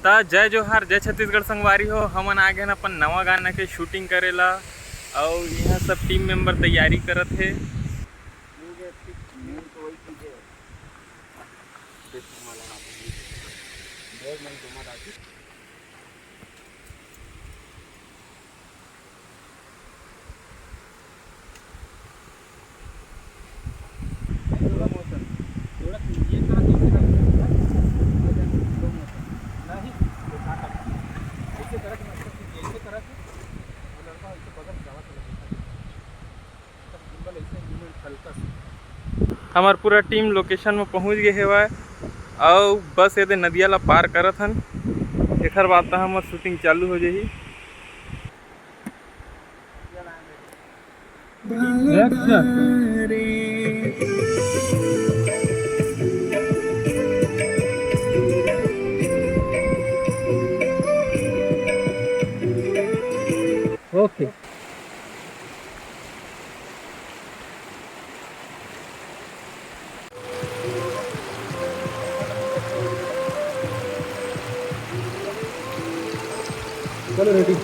ता जय जोहार जय छत्तीसगढ़ संगवारी हो। हमन आ गए अपन नवा गाना के शूटिंग करेला और यहाँ सब टीम मेंबर तैयारी करत है। हमार पूरा टीम लोकेशन में पहुँच गए हेवा और बस ये नदिया ला पार करत हन। एकर बाद हमार शूटिंग चालू हो जाही। ओके चलो रेडी।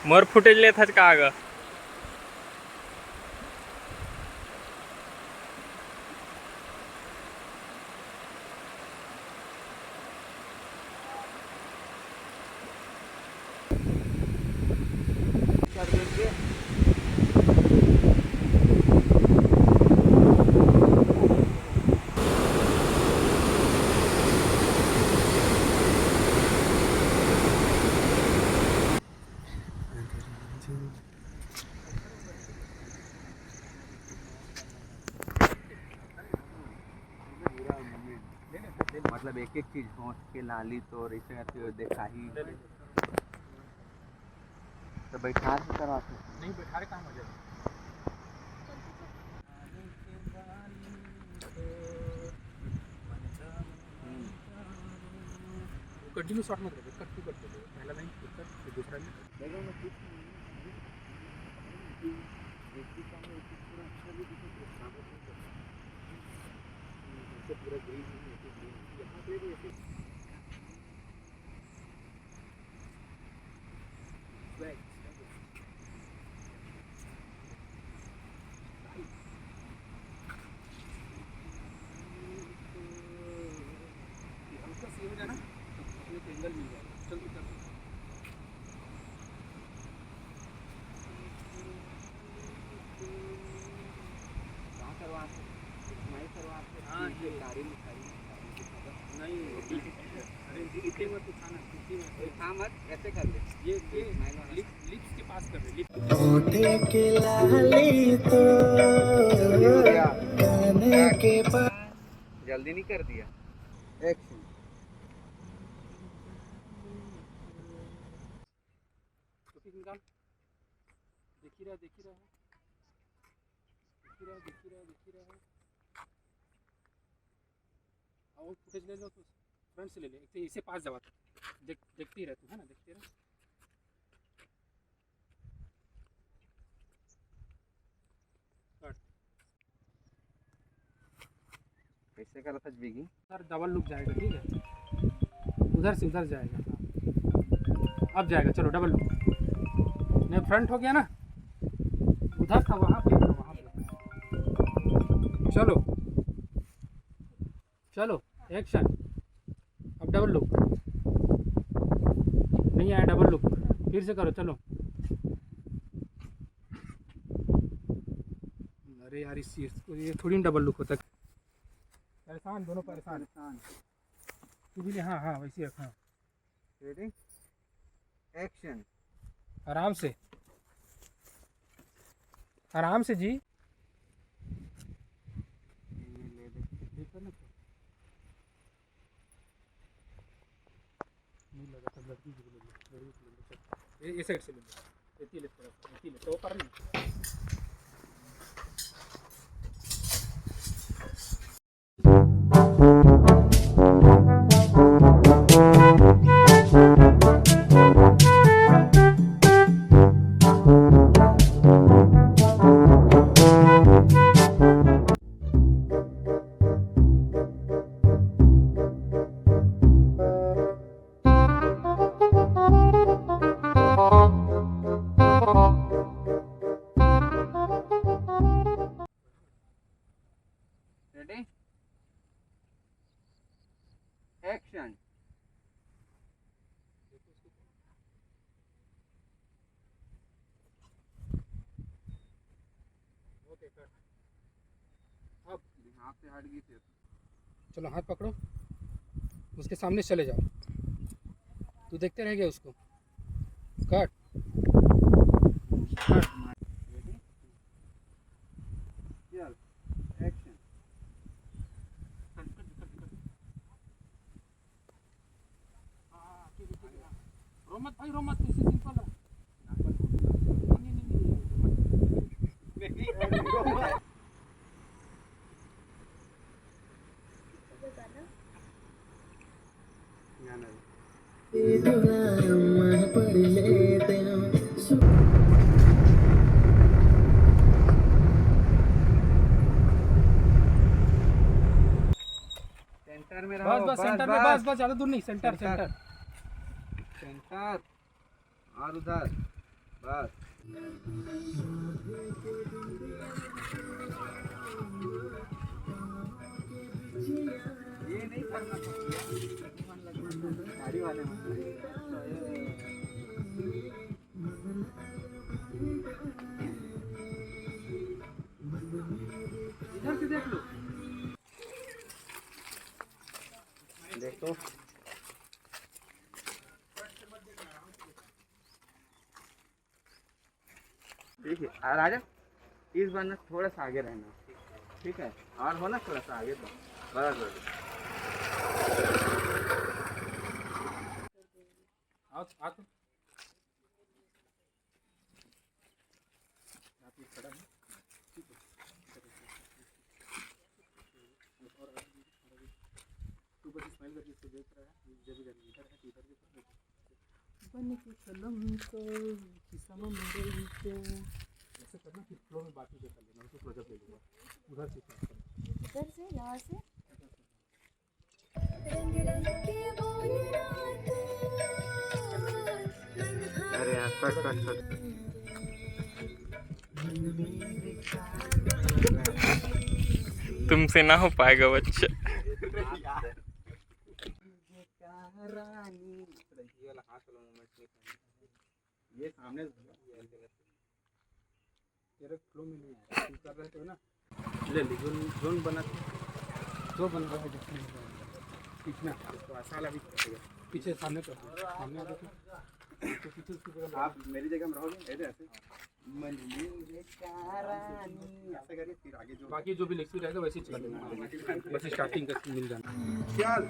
मोर फुटेज लेत हज का आगा मतलब एक एक चीज पहुँच के नाली तो ऐसे देखा ही तो बैठा के करवाते नहीं बैठा के काम हो जाए। कंटिन्यू शॉट मत रखो, कट टू कट करो। पहला लाइन कट फिर दूसरा लाइन पूरा ग्रीन यहाँ पे भी ऐसे हल्का सी हो जाना अपने एंगल मिल जाएगा। चल उधर कहाँ करवाते नहीं करवाते। हाँ ये गाड़ी में नहीं अरे इतने मत उठाना, उठा मत, ऐसे कर ले। ये लिप्स के पास कर ले। के लाली तो के पास जल्दी नहीं कर दिया। एक्शन निकाल। देख ही रहा है। और फुटेज ले लो तो फ्रंट से ले ले। एक तो इसे पास जावा देखती रह तू, है ना, देखते रह। कैसे करा था बिगी सर? डबल लुक जाएगा, ठीक है, उधर से उधर जाएगा। हाँ अब जाएगा, चलो डबल लुक। नहीं फ्रंट हो गया ना, उधर था वहाँ पे, चलो चलो एक्शन। अब डबल लुक नहीं आया, डबल लुक फिर से करो, चलो। अरे यार इस ये थोड़ी डबल लुक होता है। परेशान, दोनों परेशान। तू भी हाँ हाँ वैसे रख। हाँ रेडी एक्शन। आराम से जी। नहीं लगा था लड़की ये साइड से ले ये ले तो पर नहीं रेडी एक्शन अब हाथ से हट गई थी चलो हाथ पकड़ो उसके सामने चले जाओ तू देखते रह गया उसको कट रेडी चल एक्शन रोमत भाई रोमत इसे सिंपल है सेंटर में बस रहो बस सेंटर में बस बस ज्यादा दूर नहीं सेंटर सेंटर। सेंटर सेंटर और उधर बस ये नहीं करना गाड़ी वाले इधर से देख लो देखो ठीक है और राजा इस बार ना थोड़ा सा आगे रहना ठीक है और हो ना थोड़ा सा आगे तो बराबर आओ आ तो आप ये खड़ा है ठीक है तू बस स्माइल करके इसको देख रहा है जब इधर है इधर के बन के कलम को किसम मेरे को ऐसे करना कि फ्लो में बाकी कर लेना उसको प्रोजेक्ट ले लूँगा उधर से इधर से यहाँ से अरे यार कट कट कट तुमसे ना हो पाएगा बच्चा। ये सामने तेरे फ्लो में नहीं है तू कर रहे थे ना ले ले जोन बना जो बन रहा है जिसमें खींचना इसको आसान अभी पीछे सामने कर सामने आ देखो तो पीछे उसकी जगह आप मेरी जगह में रहोगे ऐसे ऐसे ऐसे करिए फिर आगे जो बाकी जो भी लिखी रहेगा वैसे ही चल देना बस स्टार्टिंग का मिल जाना चल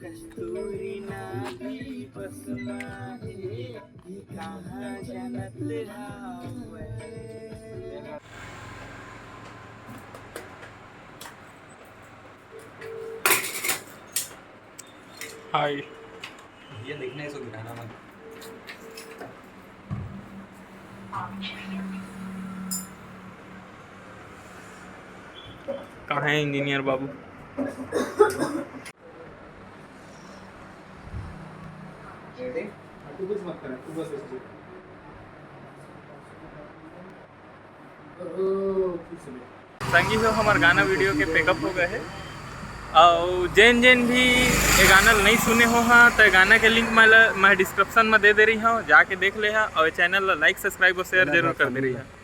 कस्तूरी नाभी बसमा है कहाँ जनत हावे हाय ये लिखना है इसको गिराना मत कहाँ है इंजीनियर बाबू? रेडी तू बस मत करना तू बस ऐसे संगी हो हमार गाना वीडियो के पिकअप हो गए है और जैन जैन भी ये गाना नहीं सुने हो हाँ तो गाना के लिंक मैं डिस्क्रिप्शन में दे रही हूँ जाके देख ले और चैनल लाइक सब्सक्राइब और शेयर जरूर कर दे रही है।